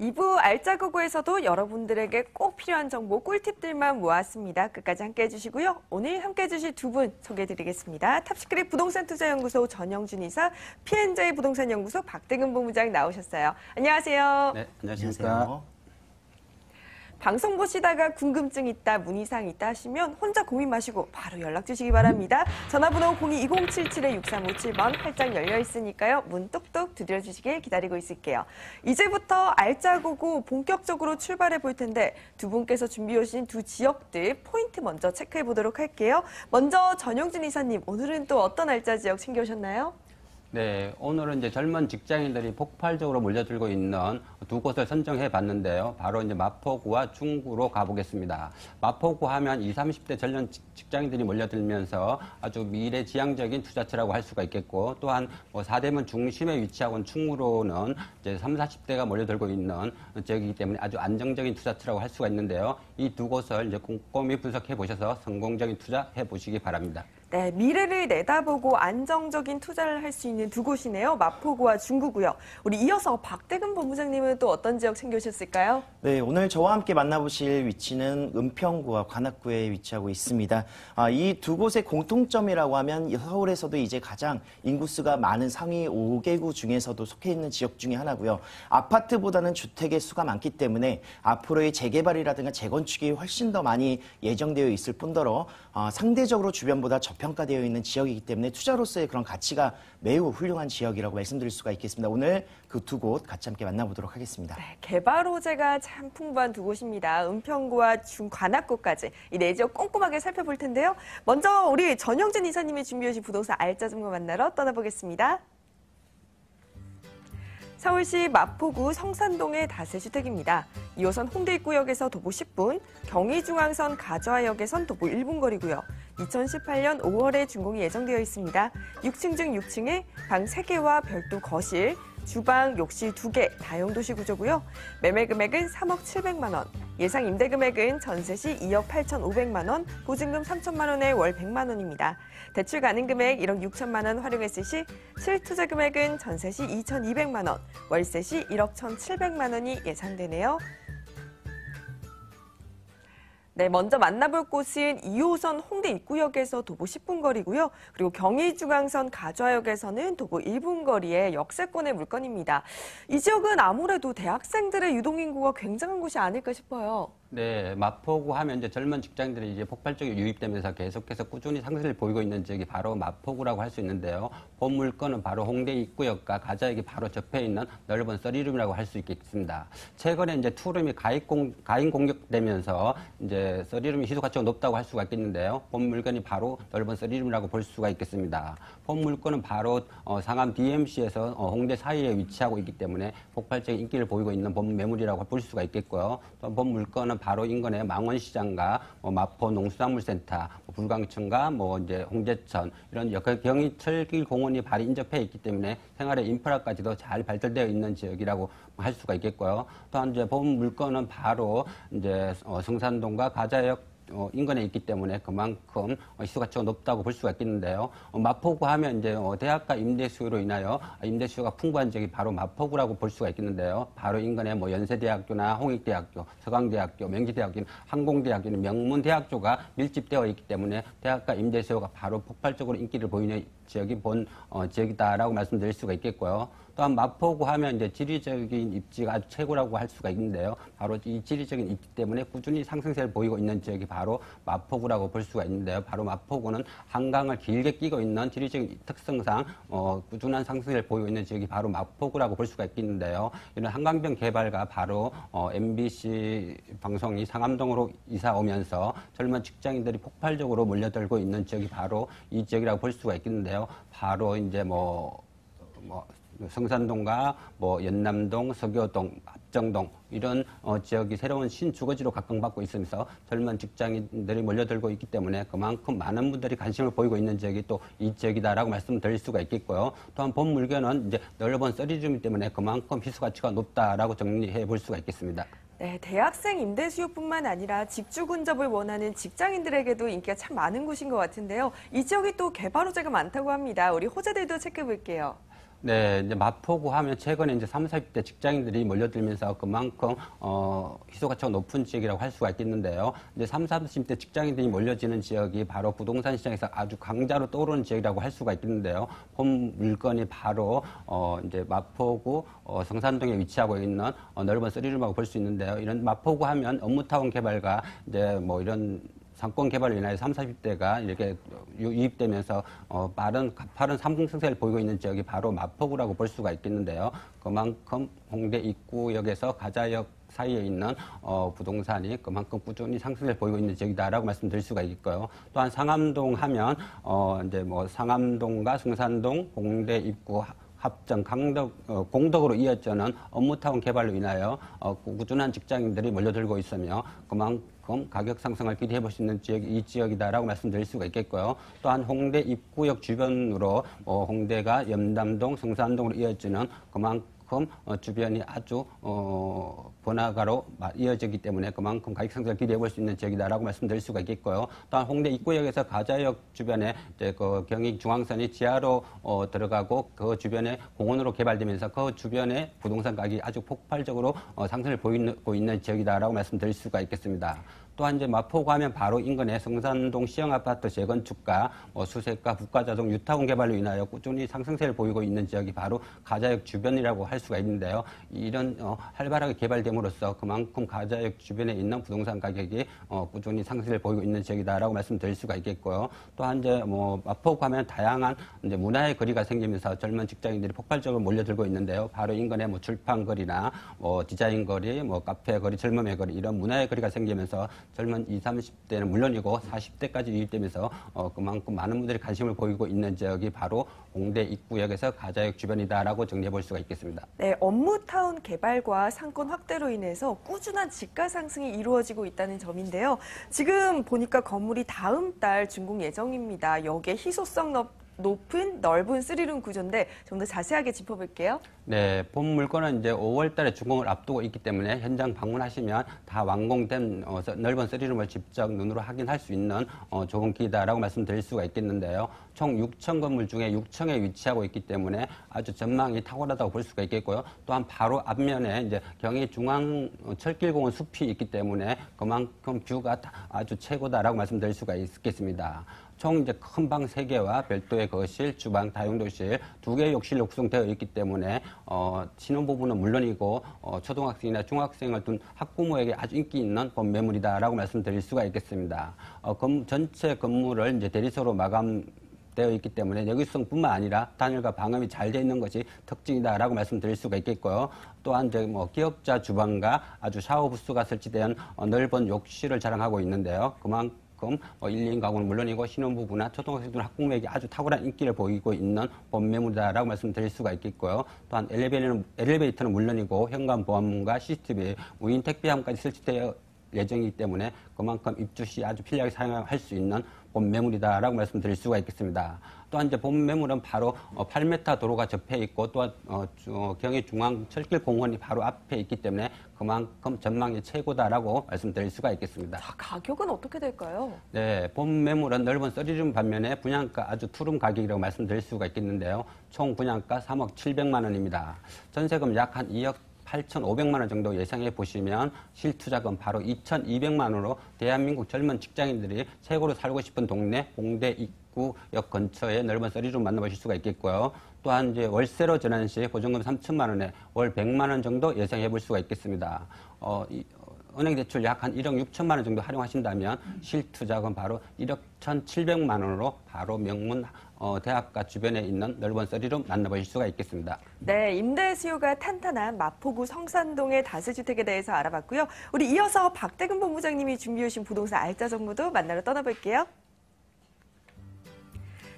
2부 알짜고고에서도 여러분들에게 꼭 필요한 정보 꿀팁들만 모았습니다. 끝까지 함께해 주시고요. 오늘 함께해 주실 두 분 소개해드리겠습니다. 탑시크릿 부동산투자연구소 전영준 이사, P&J 부동산연구소 박대근 본부장 나오셨어요. 안녕하세요. 네, 안녕하십니까. 방송 보시다가 궁금증 있다, 문의사항 있다 하시면 혼자 고민 마시고 바로 연락 주시기 바랍니다. 전화번호 02-2077-6357번 활짝 열려 있으니까요. 문 똑똑 두드려주시길 기다리고 있을게요. 이제부터 알짜고고 본격적으로 출발해 볼 텐데 두 분께서 준비해 오신 두 지역들 포인트 먼저 체크해 보도록 할게요. 먼저 전영준 이사님, 오늘은 또 어떤 알짜 지역 챙겨오셨나요? 네, 오늘은 이제 젊은 직장인들이 폭발적으로 몰려들고 있는 두 곳을 선정해 봤는데요. 바로 이제 마포구와 중구로 가보겠습니다. 마포구 하면 20, 30대 젊은 직장인들이 몰려들면서 아주 미래지향적인 투자처라고 할 수가 있겠고, 또한 뭐 사대문 중심에 위치하고 있는 중구로는 이제 30, 40대가 몰려들고 있는 지역이기 때문에 아주 안정적인 투자처라고 할 수가 있는데요. 이 두 곳을 이제 꼼꼼히 분석해 보셔서 성공적인 투자해 보시기 바랍니다. 네, 미래를 내다보고 안정적인 투자를 할 수 있는 두 곳이네요. 마포구와 중구고요. 우리 이어서 박대근 본부장님은 또 어떤 지역 챙겨오셨을까요? 네, 오늘 저와 함께 만나보실 위치는 은평구와 관악구에 위치하고 있습니다. 이 두 곳의 공통점이라고 하면 서울에서도 이제 가장 인구수가 많은 상위 5개구 중에서도 속해 있는 지역 중에 하나고요. 아파트보다는 주택의 수가 많기 때문에 앞으로의 재개발이라든가 재건축이 훨씬 더 많이 예정되어 있을 뿐더러 상대적으로 주변보다 저평가되어 있는 지역이기 때문에 투자로서의 그런 가치가 매우 훌륭한 지역이라고 말씀드릴 수가 있겠습니다. 오늘 그 두 곳 같이 함께 만나보도록 하겠습니다. 네, 개발 호재가 참 풍부한 두 곳입니다. 은평구와 관악구까지 이 네 지역 꼼꼼하게 살펴볼 텐데요. 먼저 우리 전영준 이사님이 준비해 주신 부동산 알짜 정보 만나러 떠나보겠습니다. 서울시 마포구 성산동의 다세주택입니다. 2호선 홍대 입구역에서 도보 10분, 경의중앙선 가좌역에선 도보 1분 거리고요. 2018년 5월에 준공이 예정되어 있습니다. 6층 중 6층에 방 3개와 별도 거실, 주방, 욕실 2개, 다용도시 구조고요. 매매 금액은 3억 700만 원, 예상 임대 금액은 전세 시 2억 8,500만 원, 보증금 3천만 원에 월 100만 원입니다. 대출 가능 금액 1억 6천만 원 활용했을 시 실투자 금액은 전세 시 2,200만 원, 월세 시 1억 1,700만 원이 예상되네요. 네, 먼저 만나볼 곳은 2호선 홍대 입구역에서 도보 10분 거리고요. 그리고 경의중앙선 가좌역에서는 도보 1분 거리의 역세권의 물건입니다. 이 지역은 아무래도 대학생들의 유동인구가 굉장한 곳이 아닐까 싶어요. 네, 마포구 하면 이제 젊은 직장인들이 이제 폭발적으로 유입되면서 계속해서 꾸준히 상승을 보이고 있는 지역이 바로 마포구라고 할 수 있는데요. 본 물건은 바로 홍대 입구역과 가좌역이 바로 접해 있는 넓은 써리룸이라고 할 수 있겠습니다. 최근에 이제 투룸이 가인 공격되면서 이제 써리룸이 희소 가치가 높다고 할 수가 있겠는데요. 본 물건이 바로 넓은 써리룸이라고 볼 수가 있겠습니다. 본 물건은 바로 상암 DMC에서 홍대 사이에 위치하고 있기 때문에 폭발적인 인기를 보이고 있는 본 매물이라고 볼 수가 있겠고요. 또 본 물건은 바로 인근의 망원시장과 마포 농수산물센터, 불광천과 이제 홍제천 이런 경의철길 공원이 바로 인접해 있기 때문에 생활의 인프라까지도 잘 발달되어 있는 지역이라고 할 수가 있겠고요. 또한 이제 본 물건은 바로 이제 성산동과 가좌역 인근에 있기 때문에 그만큼 희소 가치가 높다고 볼 수가 있겠는데요. 마포구 하면 이제 대학가 임대 수요로 인하여 임대 수요가 풍부한 지역이 바로 마포구라고 볼 수가 있겠는데요. 바로 인근에 연세대학교나 홍익대학교, 서강대학교, 명지대학교, 항공대학교는 명문 대학교가 밀집되어 있기 때문에 대학가 임대 수요가 바로 폭발적으로 인기를 보이는 지역이 본 지역이다라고 말씀드릴 수가 있겠고요. 또한 마포구 하면 이제 지리적인 입지가 아주 최고라고 할 수가 있는데요. 바로 이 지리적인 입지 때문에 꾸준히 상승세를 보이고 있는 지역이 바로 마포구라고 볼 수가 있는데요. 바로 마포구는 한강을 길게 끼고 있는 지리적인 특성상 꾸준한 상승세를 보이고 있는 지역이 바로 마포구라고 볼 수가 있겠는데요. 이런 한강변 개발과 바로 MBC 방송이 상암동으로 이사 오면서 젊은 직장인들이 폭발적으로 몰려들고 있는 지역이 바로 이 지역이라고 볼 수가 있겠는데요. 바로 이제 성산동과 연남동, 서교동, 합정동 이런 지역이 새로운 신주거지로 각광받고 있으면서 젊은 직장인들이 몰려들고 있기 때문에 그만큼 많은 분들이 관심을 보이고 있는 지역이 또 이 지역이다라고 말씀드릴 수가 있겠고요. 또한 본 물건은 이제 넓은 써리룸이기 때문에 그만큼 희소 가치가 높다라고 정리해 볼 수가 있겠습니다. 네, 대학생 임대 수요뿐만 아니라 집주 근접을 원하는 직장인들에게도 인기가 참 많은 곳인 것 같은데요. 이 지역이 또 개발 호재가 많다고 합니다. 우리 호재들도 체크해 볼게요. 네, 이제 마포구 하면 최근에 이제 30, 40대 직장인들이 몰려들면서 그만큼 희소가치가 높은 지역이라고 할 수가 있겠는데요. 이제 30, 40대 직장인들이 몰려지는 지역이 바로 부동산 시장에서 아주 강자로 떠오르는 지역이라고 할 수가 있겠는데요. 본 물건이 바로 이제 마포구 성산동에 위치하고 있는 넓은 쓰리룸이라고 볼 수 있는데요. 이런 마포구 하면 업무타운 개발과 이제 뭐 이런 상권 개발로 인하여 30, 40대가 이렇게 유입되면서 가파른 상승세를 보이고 있는 지역이 바로 마포구라고 볼 수가 있겠는데요. 그만큼 홍대 입구역에서 가자역 사이에 있는 부동산이 그만큼 꾸준히 상승세를 보이고 있는 지역이다라고 말씀드릴 수가 있고요. 또한 상암동 하면 이제 뭐 상암동과 성산동, 홍대 입구 합정, 공덕으로 이어지는 업무타운 개발로 인하여 꾸준한 직장인들이 몰려들고 있으며 그만큼 가격 상승을 기대해 볼 수 있는 지역이 이 지역이다라고 말씀드릴 수가 있겠고요. 또한 홍대 입구역 주변으로 홍대가 염담동, 성산동으로 이어지는 그만큼 주변이 아주 번화가로 이어지기 때문에 그만큼 가격 상승을 기대해 볼 수 있는 지역이다라고 말씀드릴 수가 있겠고요. 또한 홍대 입구역에서 가자역 주변에 이제 그 경의중앙선이 지하로 들어가고 그 주변에 공원으로 개발되면서 그 주변에 부동산 가격이 아주 폭발적으로 상승을 보이고 있는 지역이다라고 말씀드릴 수가 있겠습니다. 또한 이제 마포구 하면 바로 인근에 성산동 시형아파트 재건축과 수색과 국가자동 유타운 개발로 인하여 꾸준히 상승세를 보이고 있는 지역이 바로 가자역 주변이라고 할 수가 있는데요. 이런 활발하게 개발됨으로써 그만큼 가자역 주변에 있는 부동산 가격이 꾸준히 상승세를 보이고 있는 지역이다라고 말씀드릴 수가 있겠고요. 또한 이제 뭐 마포구 하면 다양한 이제 문화의 거리가 생기면서 젊은 직장인들이 폭발적으로 몰려들고 있는데요. 바로 인근에 뭐 출판거리나 디자인 거리, 카페 거리, 젊음의 거리 이런 문화의 거리가 생기면서 젊은 20, 30대는 물론이고 40대까지 유입되면서 그만큼 많은 분들이 관심을 보이고 있는 지역이 바로 홍대 입구역에서 가자역 주변이다라고 정리해 볼 수가 있겠습니다. 네, 업무타운 개발과 상권 확대로 인해서 꾸준한 집가 상승이 이루어지고 있다는 점인데요. 지금 보니까 건물이 다음 달 준공 예정입니다. 여기에 희소성 높은 넓은 쓰리룸 구조인데 좀 더 자세하게 짚어볼게요. 네, 본 물건은 이제 5월 달에 준공을 앞두고 있기 때문에 현장 방문하시면 다 완공된 넓은 쓰리룸을 직접 눈으로 확인할 수 있는 좋은 기회다라고 말씀드릴 수가 있겠는데요. 총 6층 건물 중에 6층에 위치하고 있기 때문에 아주 전망이 탁월하다고 볼 수가 있겠고요. 또한 바로 앞면에 이제 경의중앙 철길공원 숲이 있기 때문에 그만큼 뷰가 아주 최고다라고 말씀드릴 수가 있겠습니다. 총 이제 큰 방 3개와 별도의 거실, 주방, 다용도실 2개의 욕실로 구성되어 있기 때문에 신혼부부는 물론이고 초등학생이나 중학생을 둔 학부모에게 아주 인기 있는 매물이다라고 말씀드릴 수가 있겠습니다. 전체 건물을 이제 대리소로 마감되어 있기 때문에 여기성뿐만 아니라 단열과 방음이 잘 되어 있는 것이 특징이다라고 말씀드릴 수가 있겠고요. 또한 이제 기업자 주방과 아주 샤워 부스가 설치된 넓은 욕실을 자랑하고 있는데요. 그만큼 1, 2인 가구는 물론이고 신혼부부나 초등학생들 학부모에게 아주 탁월한 인기를 보이고 있는 본매물이다라고 말씀드릴 수가 있겠고요. 또한 엘리베이터는 물론이고 현관 보안문과 CCTV, 무인 택배함까지 설치되어 예정이기 때문에 그만큼 입주 시 아주 편리하게 사용할 수 있는 본 매물이다라고 말씀드릴 수가 있겠습니다. 또한 이제 본 매물은 바로 8m 도로가 접해 있고 또한 경의중앙 철길공원이 바로 앞에 있기 때문에 그만큼 전망이 최고다라고 말씀드릴 수가 있겠습니다. 자, 가격은 어떻게 될까요? 네, 본 매물은 넓은 쓰리룸 반면에 분양가 아주 투룸 가격이라고 말씀드릴 수가 있겠는데요. 총 분양가 3억 700만 원입니다. 전세금 약 한 2억 8,500만 원 정도 예상해 보시면 실투자금 바로 2,200만 원으로 대한민국 젊은 직장인들이 최고로 살고 싶은 동네 홍대 입구역 근처에 넓은 쓰리룸 만나보실 수가 있겠고요. 또한 이제 월세로 전환 시 보증금 3천만 원에 월 100만 원 정도 예상해 볼 수가 있겠습니다. 은행 대출 약 한 1억 6천만 원 정도 활용하신다면 실투자금 바로 1억 1,700만 원으로 바로 명문 대학가 주변에 있는 넓은 쓰리룸 만나보실 수가 있겠습니다. 네, 임대 수요가 탄탄한 마포구 성산동의 다세주택에 대해서 알아봤고요. 우리 이어서 박대근 본부장님이 준비해 오신 부동산 알짜 정보도 만나러 떠나볼게요.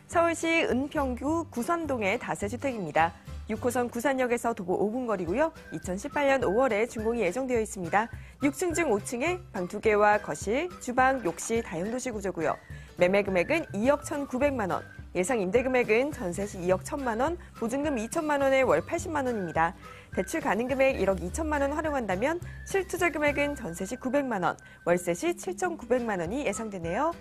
서울시 은평구 구선동의 다세주택입니다. 6호선 구산역에서 도보 5분 거리고요. 2018년 5월에 준공이 예정되어 있습니다. 6층 중 5층에 방 2개와 거실, 주방, 욕실, 다용도실 구조고요. 매매 금액은 2억 1,900만 원, 예상 임대 금액은 전세 시 2억 1,000만 원, 보증금 2천만 원에 월 80만 원입니다. 대출 가능 금액 1억 2천만 원 활용한다면 실투자 금액은 전세 시 900만 원, 월세 시 7,900만 원이 예상되네요.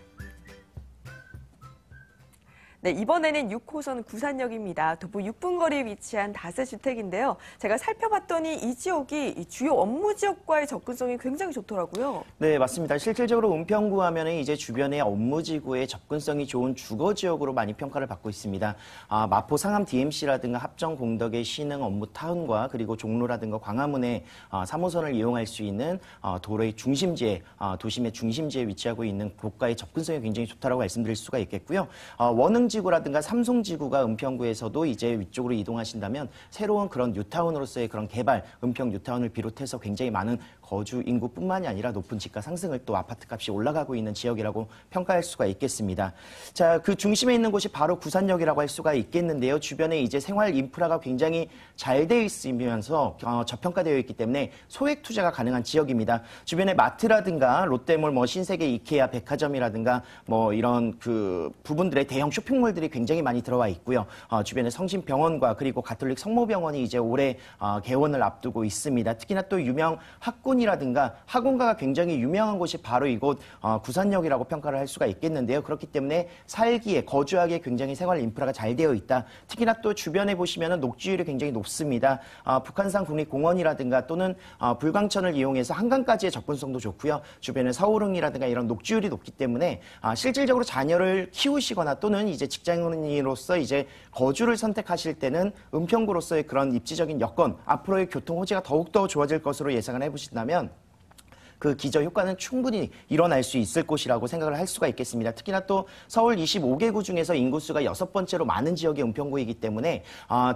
네, 이번에는 6호선 구산역입니다. 도보 6분 거리에 위치한 다세주택인데요. 제가 살펴봤더니 이 지역이 이 주요 업무 지역과의 접근성이 굉장히 좋더라고요. 네, 맞습니다. 실질적으로 은평구 하면은 이제 주변의 업무지구의 접근성이 좋은 주거 지역으로 많이 평가를 받고 있습니다. 마포 상암 DMC라든가 합정 공덕의 신흥 업무 타운과 그리고 종로라든가 광화문의 3호선을 이용할 수 있는 도로의 중심지에, 도심의 중심지에 위치하고 있는 곳과의 접근성이 굉장히 좋다라고 말씀드릴 수가 있겠고요. 원흥지구라든가 삼송지구가 은평구에서도 이제 위쪽으로 이동하신다면 새로운 그런 뉴타운으로서의 그런 개발, 은평 뉴타운을 비롯해서 굉장히 많은 거주 인구뿐만이 아니라 높은 집가 상승을 또 아파트 값이 올라가고 있는 지역이라고 평가할 수가 있겠습니다. 자, 그 중심에 있는 곳이 바로 구산역이라고 할 수가 있겠는데요. 주변에 이제 생활 인프라가 굉장히 잘 되어 있으면서 저평가되어 있기 때문에 소액 투자가 가능한 지역입니다. 주변에 마트라든가 롯데몰, 신세계, 이케아, 백화점이라든가 이런 그 부분들의 대형 쇼핑몰들이 굉장히 많이 들어와 있고요. 주변에 성심병원과 그리고 가톨릭 성모병원이 이제 올해 개원을 앞두고 있습니다. 특히나 또 유명 학군이라든가 학원가가 굉장히 유명한 곳이 바로 이곳 구산역이라고 평가를 할 수가 있겠는데요. 그렇기 때문에 살기에 거주하기에 굉장히 생활 인프라가 잘 되어 있다. 특히나 또 주변에 보시면은 녹지율이 굉장히 높습니다. 북한산 국립공원이라든가 또는 불광천을 이용해서 한강까지의 접근성도 좋고요. 주변에 서울흥이라든가 이런 녹지율이 높기 때문에 실질적으로 자녀를 키우시거나 또는 이제 직장인으로서 이제 거주를 선택하실 때는 은평구로서의 그런 입지적인 여건, 앞으로의 교통 호재가 더욱더 좋아질 것으로 예상을 해보신다면 그 기저 효과는 충분히 일어날 수 있을 곳이라고 생각을 할 수가 있겠습니다. 특히나 또 서울 25개구 중에서 인구수가 6번째로 많은 지역이 은평구이기 때문에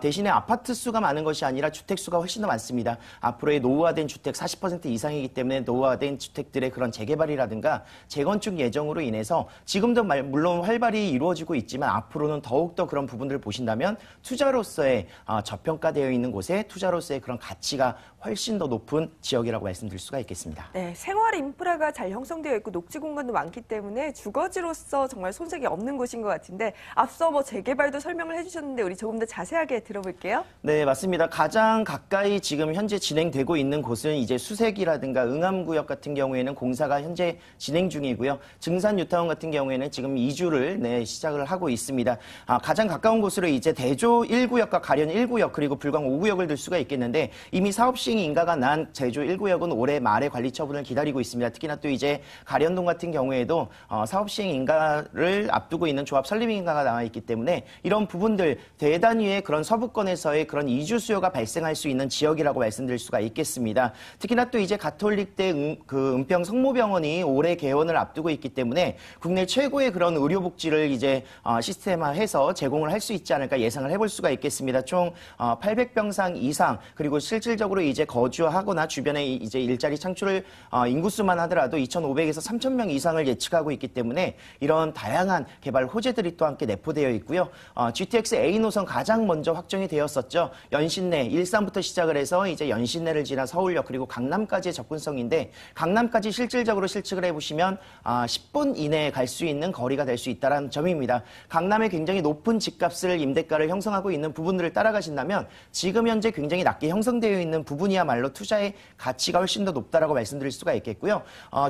대신에 아파트 수가 많은 것이 아니라 주택 수가 훨씬 더 많습니다. 앞으로의 노후화된 주택 40% 이상이기 때문에 노후화된 주택들의 그런 재개발이라든가 재건축 예정으로 인해서 지금도 물론 활발히 이루어지고 있지만 앞으로는 더욱더 그런 부분들을 보신다면 투자로서의 저평가되어 있는 곳에 투자로서의 그런 가치가 훨씬 더 높은 지역이라고 말씀드릴 수가 있겠습니다. 네, 생활 인프라가 잘 형성되어 있고 녹지 공간도 많기 때문에 주거지로서 정말 손색이 없는 곳인 것 같은데 앞서 재개발도 설명을 해주셨는데 우리 조금 더 자세하게 들어볼게요. 네, 맞습니다. 가장 가까이 지금 현재 진행되고 있는 곳은 이제 수색이라든가 응암구역 같은 경우에는 공사가 현재 진행 중이고요. 증산 뉴타운 같은 경우에는 지금 2주를 시작을 하고 있습니다. 가장 가까운 곳으로 이제 대조 1구역과 가련 1구역 그리고 불광 5구역을 들 수가 있겠는데 이미 사업 시행 인가가 난 제조 1구역은 올해 말에 관리 처분을 기다리고 있습니다. 특히나 또 이제 가련동 같은 경우에도 사업 시행 인가를 앞두고 있는 조합 설립 인가가 나와 있기 때문에 이런 부분들 대단위의 그런 서부권에서의 그런 이주 수요가 발생할 수 있는 지역이라고 말씀드릴 수가 있겠습니다. 특히나 또 이제 가톨릭대 은평 성모병원이 올해 개원을 앞두고 있기 때문에 국내 최고의 그런 의료복지를 이제 시스템화해서 제공을 할 수 있지 않을까 예상을 해볼 수가 있겠습니다. 총 800병상 이상 그리고 실질적으로 이제 거주하거나 주변에 이제 일자리 창출을 인구수만 하더라도 2,500에서 3,000명 이상을 예측하고 있기 때문에 이런 다양한 개발 호재들이 또 함께 내포되어 있고요. GTX A 노선 가장 먼저 확정이 되었었죠. 연신내 일산부터 시작을 해서 이제 연신내를 지나 서울역 그리고 강남까지의 접근성인데 강남까지 실질적으로 실측을 해보시면 10분 이내에 갈 수 있는 거리가 될 수 있다는 점입니다. 강남에 굉장히 높은 집값을 임대가를 형성하고 있는 부분들을 따라가신다면 지금 현재 굉장히 낮게 형성되어 있는 부분이야말로 투자의 가치가 훨씬 더 높다라고 말씀드릴 수가 있겠고요.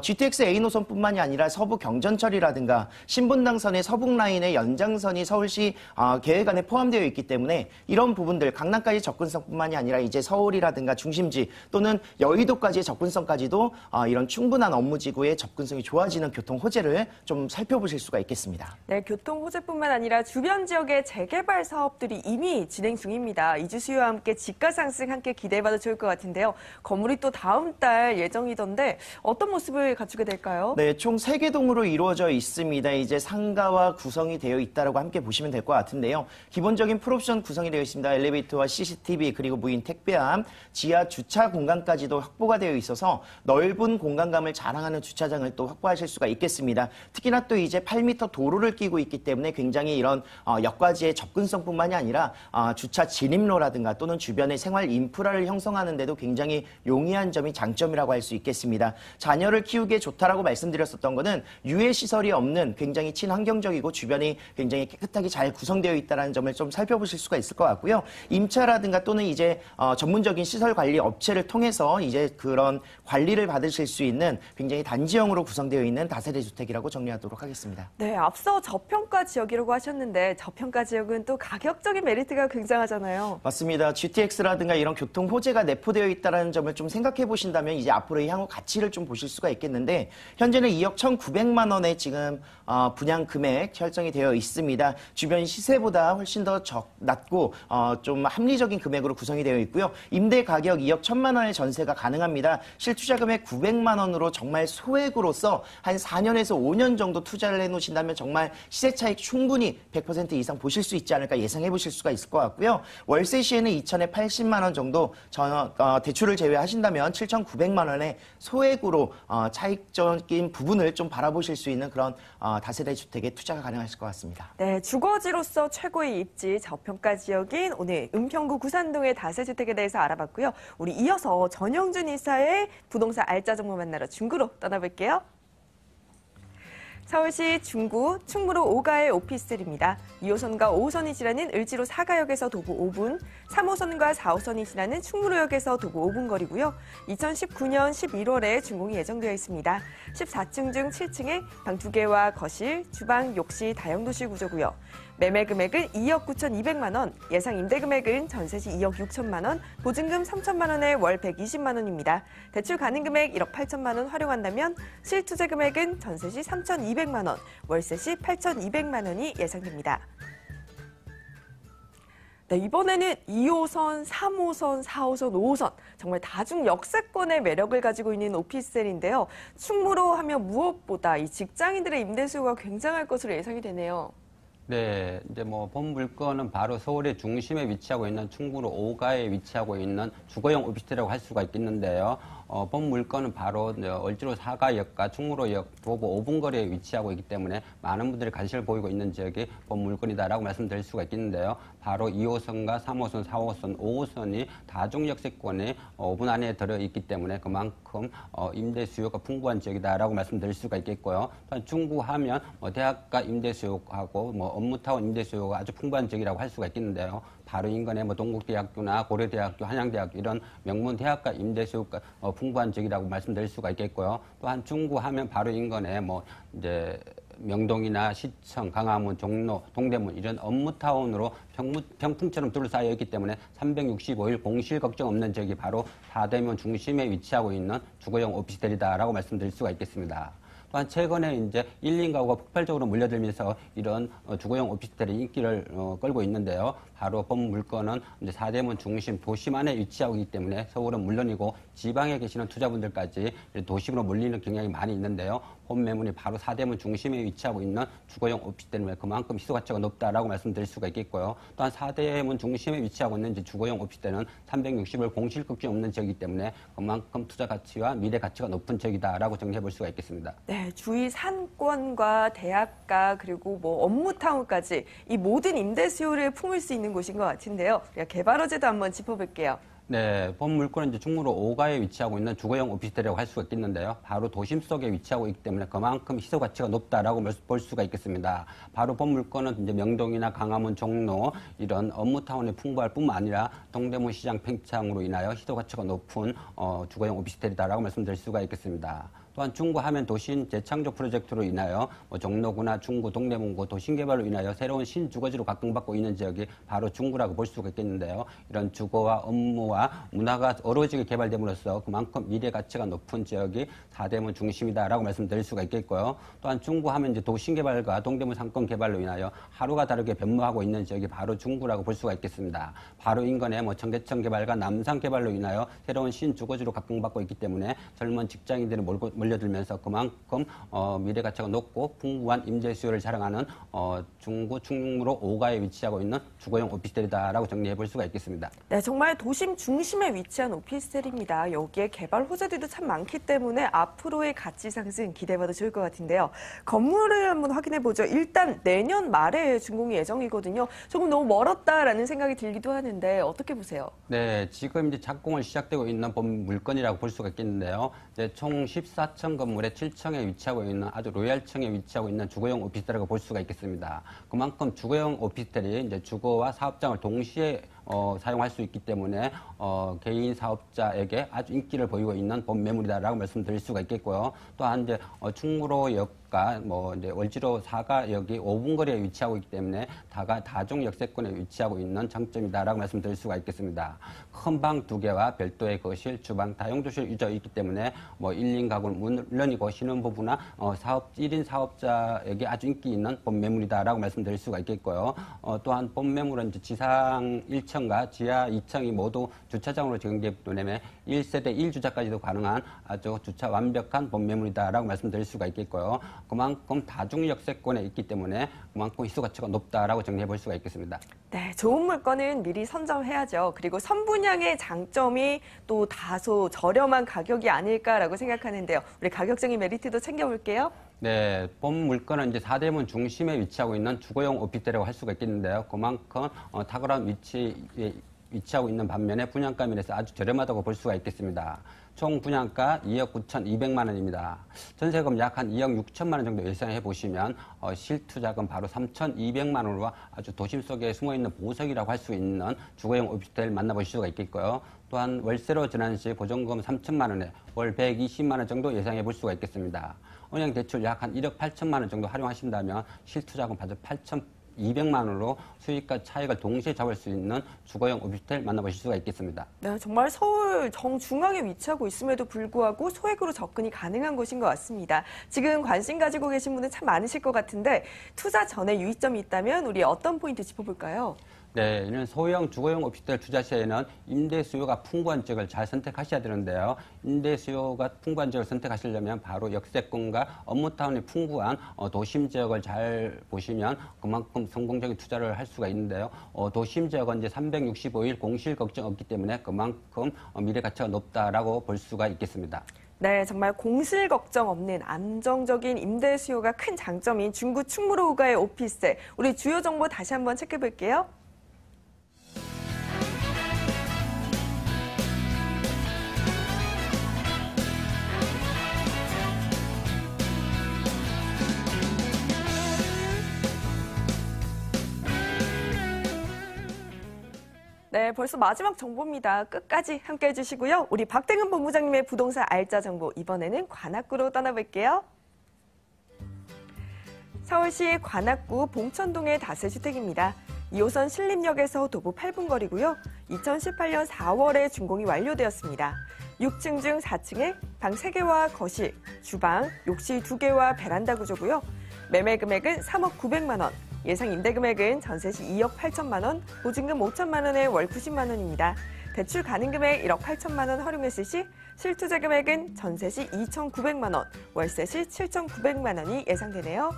GTX A 노선뿐만이 아니라 서부 경전철이라든가 신분당선의 서북라인의 연장선이 서울시 계획 안에 포함되어 있기 때문에 이런 부분들 강남까지 접근성뿐만이 아니라 이제 서울이라든가 중심지 또는 여의도까지의 접근성까지도 이런 충분한 업무지구의 접근성이 좋아지는 교통 호재를 좀 살펴보실 수가 있겠습니다. 네, 교통 호재뿐만 아니라 주변 지역의 재개발 사업들이 이미 진행 중입니다. 이주 수요와 함께 집가 상승 함께 기대해봐도 좋을 것 같은데요. 건물이 또 다음 달 예정이던데 어떤 모습을 갖추게 될까요? 네, 총 3개 동으로 이루어져 있습니다. 이제 상가와 구성이 되어 있다라고 함께 보시면 될 것 같은데요. 기본적인 풀옵션 구성이 되어 있습니다. 엘리베이터와 CCTV 그리고 무인 택배함, 지하 주차 공간까지도 확보가 되어 있어서 넓은 공간감을 자랑하는 주차장을 또 확보하실 수가 있겠습니다. 특히나 또 이제 8m 도로를 끼고 있기 때문에 굉장히 이런 역과지의 접근성뿐만이 아니라 주차 진입로라든가 또는 주변의 생활 인프라를 형성하는 데도 굉장히 용이한 점이 장점이라고 할 수 있겠습니다. 있습니다. 자녀를 키우기에 좋다라고 말씀드렸었던 거는 유해 시설이 없는 굉장히 친환경적이고 주변이 굉장히 깨끗하게 잘 구성되어 있다는 점을 좀 살펴보실 수가 있을 것 같고요. 임차라든가 또는 이제 전문적인 시설 관리 업체를 통해서 이제 그런 관리를 받으실 수 있는 굉장히 단지형으로 구성되어 있는 다세대 주택이라고 정리하도록 하겠습니다. 네, 앞서 저평가 지역이라고 하셨는데 저평가 지역은 또 가격적인 메리트가 굉장하잖아요. 맞습니다. GTX라든가 이런 교통 호재가 내포되어 있다는 점을 좀 생각해 보신다면 이제 앞으로의 향후 가치를 좀 보실 수가 있겠는데 현재는 2억 1,900만 원에 지금 분양 금액 설정이 되어 있습니다. 주변 시세보다 훨씬 더 낮고 좀 합리적인 금액으로 구성이 되어 있고요. 임대 가격 2억 1,000만 원의 전세가 가능합니다. 실투자 금액 900만 원으로 정말 소액으로서 한 4년에서 5년 정도 투자를 해놓으신다면 정말 시세 차익 충분히 100% 이상 보실 수 있지 않을까 예상해 보실 수가 있을 것 같고요. 월세 시에는 2천에 80만 원 정도 대출을 제외하신다면 7,900만 원의 소액으로 차익적인 부분을 좀 바라보실 수 있는 그런 다세대 주택에 투자가 가능하실 것 같습니다. 네, 주거지로서 최고의 입지 저평가 지역인 오늘 은평구 구산동의 다세주택에 대해서 알아봤고요. 우리 이어서 전영준 이사의 부동산 알짜 정보 만나러 중구로 떠나볼게요. 서울시 중구 충무로 5가의 오피스텔입니다. 2호선과 5호선이 지나는 을지로 4가역에서 도보 5분, 3호선과 4호선이 지나는 충무로역에서 도보 5분 거리고요. 2019년 11월에 준공이 예정되어 있습니다. 14층 중 7층에 방 2개와 거실, 주방, 욕실, 다용도실 구조고요. 매매 금액은 2억 9,200만 원, 예상 임대 금액은 전세시 2억 6천만 원, 보증금 3천만 원에 월 120만 원입니다. 대출 가능 금액 1억 8천만 원 활용한다면 실투자 금액은 전세시 3,200만 원, 월세시 8,200만 원이 예상됩니다. 네, 이번에는 2호선, 3호선, 4호선, 5호선 정말 다중 역세권의 매력을 가지고 있는 오피스텔인데요. 충무로 하면 무엇보다 이 직장인들의 임대 수요가 굉장할 것으로 예상이 되네요. 네, 이제 본 물건은 바로 서울의 중심에 위치하고 있는 충무로 5가에 위치하고 있는 주거용 오피스텔이라고 할 수가 있겠는데요. 본 물건은 바로 을지로 4가역과 충무로역 도보 5분 거리에 위치하고 있기 때문에 많은 분들이 관심을 보이고 있는 지역이 본 물건이다라고 말씀드릴 수가 있겠는데요. 바로 2호선과 3호선, 4호선, 5호선이 다중역세권에 5분 안에 들어있기 때문에 그만큼 임대 수요가 풍부한 지역이다라고 말씀드릴 수가 있겠고요. 또한 중구하면 대학가 임대 수요하고 업무타운 임대 수요가 아주 풍부한 지역이라고 할 수가 있겠는데요. 바로 인근에 동국대학교나 고려대학교, 한양대학교 이런 명문 대학가 임대 수요가 풍부한 지역이라고 말씀드릴 수가 있겠고요. 또한 중구하면 바로 인근에 이제 명동이나 시청, 강화문, 종로, 동대문 이런 업무타운으로 병풍처럼 둘러싸여 있기 때문에 365일 공실 걱정 없는 지역이 바로 사대문 중심에 위치하고 있는 주거용 오피스텔이다라고 말씀드릴 수가 있겠습니다. 또한 최근에 이제 1인 가구가 폭발적으로 몰려들면서 이런 주거용 오피스텔이 인기를 끌고 있는데요. 바로 본 물건은 이제 사대문 중심 도심 안에 위치하고 있기 때문에 서울은 물론이고 지방에 계시는 투자분들까지 도심으로 몰리는 경향이 많이 있는데요. 본 매물이 바로 사대문 중심에 위치하고 있는 주거용 오피스텔은 그만큼 희소 가치가 높다라고 말씀드릴 수가 있겠고요. 또한 사대문 중심에 위치하고 있는 이제 주거용 오피스텔은 360일 공실 걱정 없는 지역이기 때문에 그만큼 투자 가치와 미래 가치가 높은 지역이다라고 정리해 볼 수가 있겠습니다. 네, 주위 산권과 대학가 그리고 업무타운까지 이 모든 임대 수요를 품을 수 있는 곳인 것 같은데요. 우리가 개발 호재도 한번 짚어볼게요. 네, 본 물건은 이제 충무로 5가에 위치하고 있는 주거용 오피스텔이라고 할 수가 있겠는데요. 바로 도심 속에 위치하고 있기 때문에 그만큼 희소 가치가 높다라고 볼 수가 있겠습니다. 바로 본 물건은 이제 명동이나 강화문, 종로 이런 업무타운에 풍부할 뿐만 아니라 동대문 시장 팽창으로 인하여 희소 가치가 높은 주거용 오피스텔이다라고 말씀드릴 수가 있겠습니다. 또한 중구하면 도심 재창조 프로젝트로 인하여 종로구나 중구, 동대문구 도심개발로 인하여 새로운 신주거지로 각광받고 있는 지역이 바로 중구라고 볼 수가 있겠는데요. 이런 주거와 업무와 문화가 어우러지게 개발됨으로써 그만큼 미래 가치가 높은 지역이 사대문 중심이다라고 말씀드릴 수가 있겠고요. 또한 중구하면 이제 도심개발과 동대문 상권 개발로 인하여 하루가 다르게 변모하고 있는 지역이 바로 중구라고 볼 수가 있겠습니다. 바로 인근에 청계천 개발과 남산 개발로 인하여 새로운 신주거지로 각광받고 있기 때문에 젊은 직장인들이 몰려 몰려들면서 그만큼 미래 가치가 높고 풍부한 임대 수요를 자랑하는 중구 충무로 5가에 위치하고 있는 주거용 오피스텔이다라고 정리해 볼 수가 있겠습니다. 네, 정말 도심 중심에 위치한 오피스텔입니다. 여기에 개발 호재들도 참 많기 때문에 앞으로의 가치 상승 기대해봐도 좋을 것 같은데요. 건물을 한번 확인해 보죠. 일단 내년 말에 준공이 예정이거든요. 조금 너무 멀었다라는 생각이 들기도 하는데 어떻게 보세요? 네, 지금 이제 착공을 시작되고 있는 본 물건이라고 볼 수가 있겠는데요. 이제 총 14층 건물의 7층에 위치하고 있는 아주 로얄층에 위치하고 있는 주거용 오피스텔이라고 볼 수가 있겠습니다. 그만큼 주거용 오피스텔이 이제 주거와 사업장을 동시에 사용할 수 있기 때문에 개인 사업자에게 아주 인기를 보이고 있는 본 매물이다라고 말씀드릴 수가 있겠고요. 또한 이제 충무로역과 이제 월지로 4가역이 5분 거리에 위치하고 있기 때문에 다중 역세권에 위치하고 있는 장점이다라고 말씀드릴 수가 있겠습니다. 큰 방 2개와 별도의 거실, 주방, 다용도실 위치해 있기 때문에 1인 가구는 물론이고 신혼부부나 1인 사업자에게 아주 인기 있는 본 매물이다라고 말씀드릴 수가 있겠고요. 또한 본 매물은 이제 지상 1층과 지하 2층이 모두 주차장으로 지정되기 때문에 1세대 1주차까지도 가능한 아주 주차 완벽한 본 매물이다라고 말씀드릴 수가 있겠고요. 그만큼 다중역세권에 있기 때문에 그만큼 희소 가치가 높다라고 정리해 볼 수가 있겠습니다. 네, 좋은 물건은 미리 선점해야죠. 그리고 선분양의 장점이 또 다소 저렴한 가격이 아닐까라고 생각하는데요. 우리 가격적인 메리트도 챙겨볼게요. 네, 본 물건은 이제 사대문 중심에 위치하고 있는 주거용 오피스텔이라고 할 수가 있겠는데요. 그만큼 탁월한 위치에 위치하고 있는 반면에 분양가 면에서 아주 저렴하다고 볼 수가 있겠습니다. 총 분양가 2억 9,200만 원입니다. 전세금 약 한 2억 6천만 원 정도 예상해 보시면 실투자금 바로 3,200만 원으로 아주 도심 속에 숨어있는 보석이라고 할 수 있는 주거용 오피스텔 만나보실 수가 있겠고요. 또한 월세로 전환 시 보증금 3천만 원에 월 120만 원 정도 예상해 볼 수가 있겠습니다. 은행 대출 약 한 1억 8천만 원 정도 활용하신다면 실투자금 바로 8,200만 원으로 수익과 차익을 동시에 잡을 수 있는 주거용 오피스텔 만나보실 수가 있겠습니다. 네, 정말 서울 정중앙에 위치하고 있음에도 불구하고 소액으로 접근이 가능한 곳인 것 같습니다. 지금 관심 가지고 계신 분은 참 많으실 것 같은데 투자 전에 유의점이 있다면 우리 어떤 포인트 짚어볼까요? 네, 이는 소형 주거용 오피스텔 투자 시에는 임대 수요가 풍부한 지역을 잘 선택하셔야 되는데요. 임대 수요가 풍부한 지역을 선택하시려면 바로 역세권과 업무타운이 풍부한 도심 지역을 잘 보시면 그만큼 성공적인 투자를 할 수가 있는데요. 도심 지역은 이제 365일 공실 걱정 없기 때문에 그만큼 미래 가치가 높다라고 볼 수가 있겠습니다. 네, 정말 공실 걱정 없는 안정적인 임대 수요가 큰 장점인 중구 충무로 5가의 오피스텔. 우리 주요 정보 다시 한번 체크해볼게요. 네, 벌써 마지막 정보입니다. 끝까지 함께 해주시고요. 우리 박대근 본부장님의 부동산 알짜 정보, 이번에는 관악구로 떠나볼게요. 서울시 관악구 봉천동의 다세주택입니다. 2호선 신림역에서 도보 8분 거리고요. 2018년 4월에 준공이 완료되었습니다. 6층 중 4층에 방 3개와 거실, 주방, 욕실 2개와 베란다 구조고요. 매매 금액은 3억 900만 원. 예상 임대 금액은 전세 시 2억 8천만 원, 보증금 5천만 원에 월 90만 원입니다. 대출 가능 금액 1억 8천만 원 활용했을 시 실투자 금액은 전세 시 2,900만 원, 월세 시 7,900만 원이 예상되네요.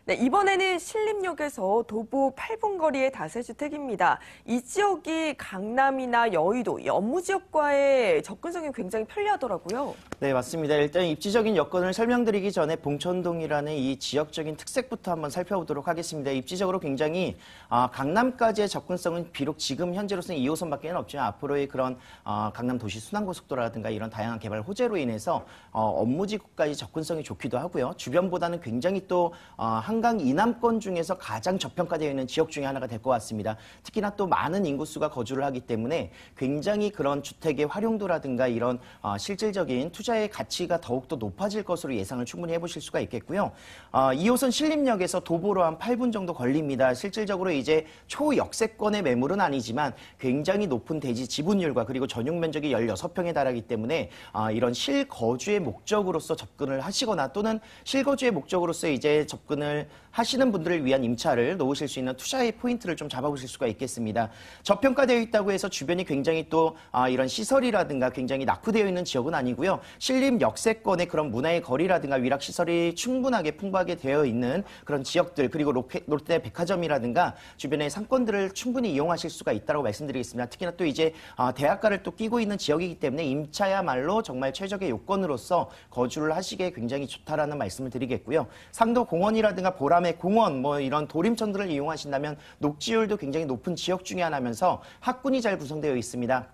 네, 이번에는 신림역에서 도보 8분 거리의 다세주택입니다. 이 지역이 강남이나 여의도, 업무 지역과의 접근성이 굉장히 편리하더라고요. 네, 맞습니다. 일단 입지적인 여건을 설명드리기 전에 봉천동이라는 이 지역적인 특색부터 한번 살펴보도록 하겠습니다. 입지적으로 굉장히 강남까지의 접근성은 비록 지금 현재로서는 2호선밖에는 없지만 앞으로의 그런 강남 도시 순환고속도로라든가 이런 다양한 개발 호재로 인해서 업무지구까지 접근성이 좋기도 하고요. 주변보다는 굉장히 또 한강 이남권 중에서 가장 저평가되어 있는 지역 중에 하나가 될 것 같습니다. 특히나 또 많은 인구수가 거주를 하기 때문에 굉장히 그런 주택의 활용도라든가 이런 실질적인 투자 투자의 가치가 더욱더 높아질 것으로 예상을 충분히 해보실 수가 있겠고요. 2호선 신림역에서 도보로 한 8분 정도 걸립니다. 실질적으로 이제 초역세권의 매물은 아니지만 굉장히 높은 대지 지분율과 그리고 전용 면적이 16평에 달하기 때문에 이런 실거주의 목적으로서 접근을 하시거나 또는 실거주의 목적으로서 이제 접근을 하시는 분들을 위한 임차를 놓으실 수 있는 투자의 포인트를 좀 잡아보실 수가 있겠습니다. 저평가되어 있다고 해서 주변이 굉장히 또 이런 시설이라든가 굉장히 낙후되어 있는 지역은 아니고요. 신림 역세권의 그런 문화의 거리라든가 위락시설이 충분하게 풍부하게 되어 있는 그런 지역들 그리고 롯데 백화점이라든가 주변의 상권들을 충분히 이용하실 수가 있다고 말씀드리겠습니다. 특히나 또 이제 대학가를 또 끼고 있는 지역이기 때문에 임차야말로 정말 최적의 요건으로서 거주를 하시기에 굉장히 좋다라는 말씀을 드리겠고요. 상도공원이라든가 보람의 공원 뭐 이런 도림천들을 이용하신다면 녹지율도 굉장히 높은 지역 중에 하나면서 학군이 잘 구성되어 있습니다.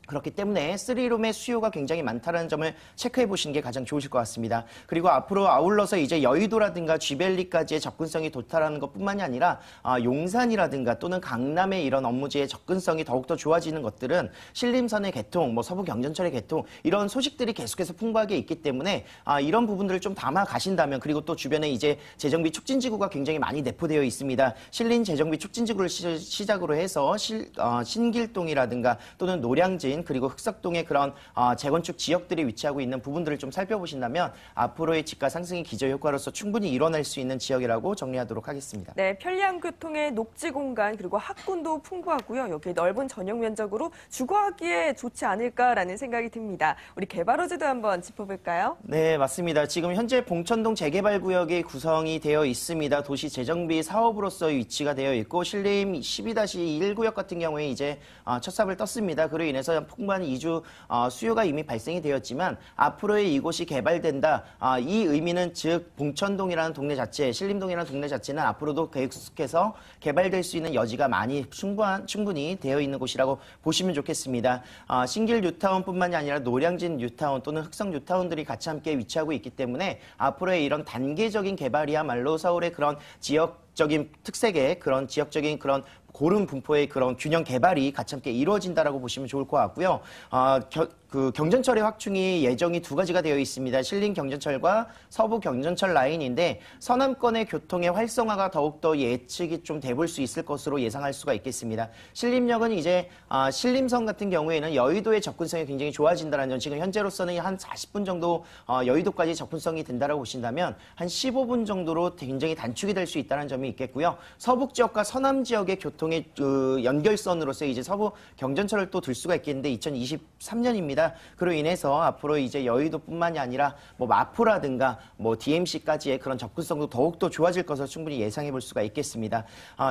그렇기 때문에 3룸의 수요가 굉장히 많다는 점을 체크해 보시는 게 가장 좋으실 것 같습니다. 그리고 앞으로 아울러서 이제 여의도라든가 쥐밸리까지의 접근성이 도달하는 것뿐만이 아니라 용산이라든가 또는 강남의 이런 업무지의 접근성이 더욱더 좋아지는 것들은 신림선의 개통, 뭐 서부 경전철의 개통 이런 소식들이 계속해서 풍부하게 있기 때문에 이런 부분들을 좀 담아 가신다면 그리고 또 주변에 이제 재정비 촉진지구가 굉장히 많이 내포되어 있습니다. 신림 재정비 촉진지구를 시작으로 해서 신길동이라든가 또는 노량진 그리고 흑석동의 그런 재건축 지역들이 위치하고 있는 부분들을 좀 살펴보신다면 앞으로의 집가 상승의 기저효과로서 충분히 일어날 수 있는 지역이라고 정리하도록 하겠습니다. 네, 편리한 교통에 녹지 공간 그리고 학군도 풍부하고요. 여기에 넓은 전용 면적으로 주거하기에 좋지 않을까라는 생각이 듭니다. 우리 개발호재도 한번 짚어볼까요? 네, 맞습니다. 지금 현재 봉천동 재개발구역이 구성이 되어 있습니다. 도시 재정비 사업으로서 위치가 되어 있고 신림 12-1구역 같은 경우에 이제 첫 삽을 떴습니다. 그로 인해서 풍부한 이주 수요가 이미 발생이 되었지만 앞으로의 이곳이 개발된다. 이 의미는 즉 봉천동이라는 동네 자체, 신림동이라는 동네 자체는 앞으로도 계속해서 개발될 수 있는 여지가 많이 충분히 되어 있는 곳이라고 보시면 좋겠습니다. 신길 뉴타운뿐만이 아니라 노량진 뉴타운 또는 흑석 뉴타운들이 같이 함께 위치하고 있기 때문에 앞으로의 이런 단계적인 개발이야말로 서울의 그런 지역적인 특색의 그런 지역적인 그런 고른 분포의 그런 균형 개발이 같이 함께 이루어진다라고 보시면 좋을 것 같고요. 경전철의 확충이 예정이 두 가지가 되어 있습니다. 신림 경전철과 서부 경전철 라인인데 서남권의 교통의 활성화가 더욱더 예측이 좀 돼볼 수 있을 것으로 예상할 수가 있겠습니다. 신림역은 이제 신림선 같은 경우에는 여의도의 접근성이 굉장히 좋아진다는 점, 지금 현재로서는 한 40분 정도 여의도까지 접근성이 된다라고 보신다면 한 15분 정도로 굉장히 단축이 될 수 있다는 점이 있겠고요. 서북 지역과 서남 지역의 교통의 연결선으로서 이제 서부 경전철을 또 들 수가 있겠는데 2023년입니다. 그로 인해서 앞으로 이제 여의도뿐만이 아니라 뭐 마포라든가 뭐 DMC까지의 그런 접근성도 더욱더 좋아질 것을 충분히 예상해 볼 수가 있겠습니다.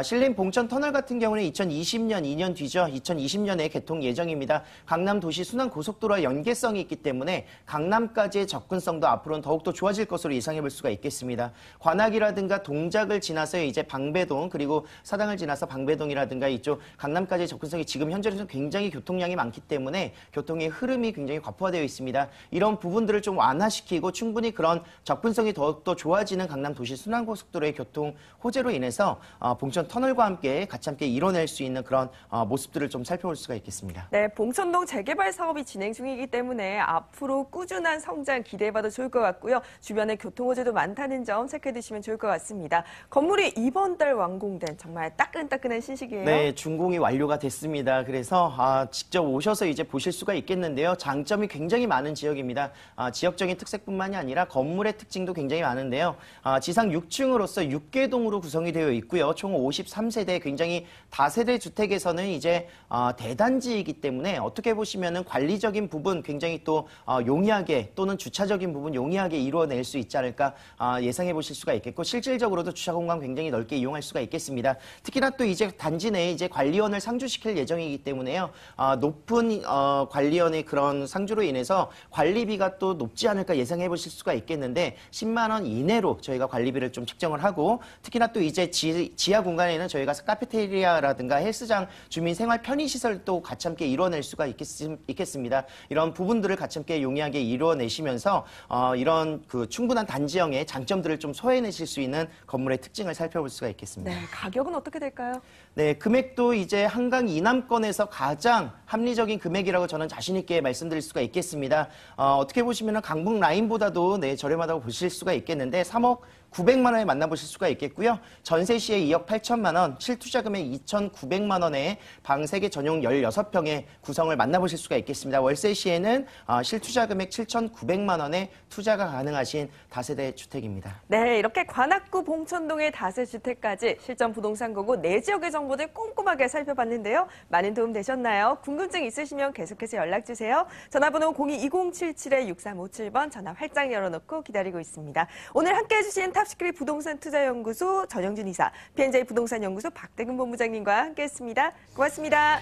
신림 봉천 터널 같은 경우는 2020년 2년 뒤죠. 2020년에 개통 예정입니다. 강남 도시 순환 고속도로와 연계성이 있기 때문에 강남까지의 접근성도 앞으로는 더욱더 좋아질 것으로 예상해 볼 수가 있겠습니다. 관악이라든가 동작을 지나서 이제 방배동 그리고 사당을 지나서 방배동이라든가 이쪽 강남까지의 접근성이 지금 현재로서는 굉장히 교통량이 많기 때문에 교통의 흐름이 굉장히 과포화되어 있습니다. 이런 부분들을 좀 완화시키고 충분히 그런 접근성이 더욱더 좋아지는 강남 도시 순환고속도로의 교통 호재로 인해서 봉천 터널과 함께 같이 함께 이뤄낼 수 있는 그런 모습들을 좀 살펴볼 수가 있겠습니다. 네, 봉천동 재개발 사업이 진행 중이기 때문에 앞으로 꾸준한 성장 기대해봐도 좋을 것 같고요. 주변에 교통 호재도 많다는 점 체크해 두시면 좋을 것 같습니다. 건물이 이번 달 완공된 정말 따끈따끈한 신식이에요. 네, 준공이 완료가 됐습니다. 그래서 직접 오셔서 이제 보실 수가 있겠는데요. 장점이 굉장히 많은 지역입니다. 지역적인 특색뿐만이 아니라 건물의 특징도 굉장히 많은데요. 지상 6층으로서 6개동으로 구성이 되어 있고요. 총 53세대 굉장히 다세대 주택에서는 이제 대단지이기 때문에 어떻게 보시면은 관리적인 부분 굉장히 또 용이하게 또는 주차적인 부분 용이하게 이루어낼 수 있지 않을까 예상해 보실 수가 있겠고 실질적으로도 주차 공간 굉장히 넓게 이용할 수가 있겠습니다. 특히나 또 이제 단지 내에 이제 관리원을 상주시킬 예정이기 때문에요. 높은 관리원의 그런 상주로 인해서 관리비가 또 높지 않을까 예상해 보실 수가 있겠는데 10만 원 이내로 저희가 관리비를 좀 책정을 하고 특히나 또 이제 지하 공간에는 저희가 카페테리아라든가 헬스장, 주민 생활 편의 시설도 같이 함께 이뤄낼 수가 있겠습니다. 이런 부분들을 같이 함께 용이하게 이루어내시면서 이런 그 충분한 단지형의 장점들을 좀 소화해내실 수 있는 건물의 특징을 살펴볼 수가 있겠습니다. 네, 가격은 어떻게 될까요? 네, 금액도 이제 한강 이남권에서 가장 합리적인 금액이라고 저는 자신 있게 이렇게 말씀드릴 수가 있겠습니다. 어떻게 보시면 강북 라인보다도 네, 저렴하다고 보실 수가 있겠는데 3억 900만 원에 만나보실 수가 있겠고요. 전세 시에 2억 8천만 원, 실투자 금액 2,900만 원에 방 3개 전용 16평의 구성을 만나보실 수가 있겠습니다. 월세 시에는 실투자 금액 7,900만 원에 투자가 가능하신 다세대 주택입니다. 네, 이렇게 관악구 봉천동의 다세주택까지 실전 부동산 고고 네 지역의 정보들 꼼꼼하게 살펴봤는데요. 많은 도움 되셨나요? 궁금증 있으시면 계속해서 연락주세요. 전화번호 02-2077-6357번 전화 활짝 열어놓고 기다리고 있습니다. 오늘 함께해 주신 탑시크릿 부동산 투자연구소 전영준 이사, PNJ 부동산연구소 박대근 본부장님과 함께했습니다. 고맙습니다.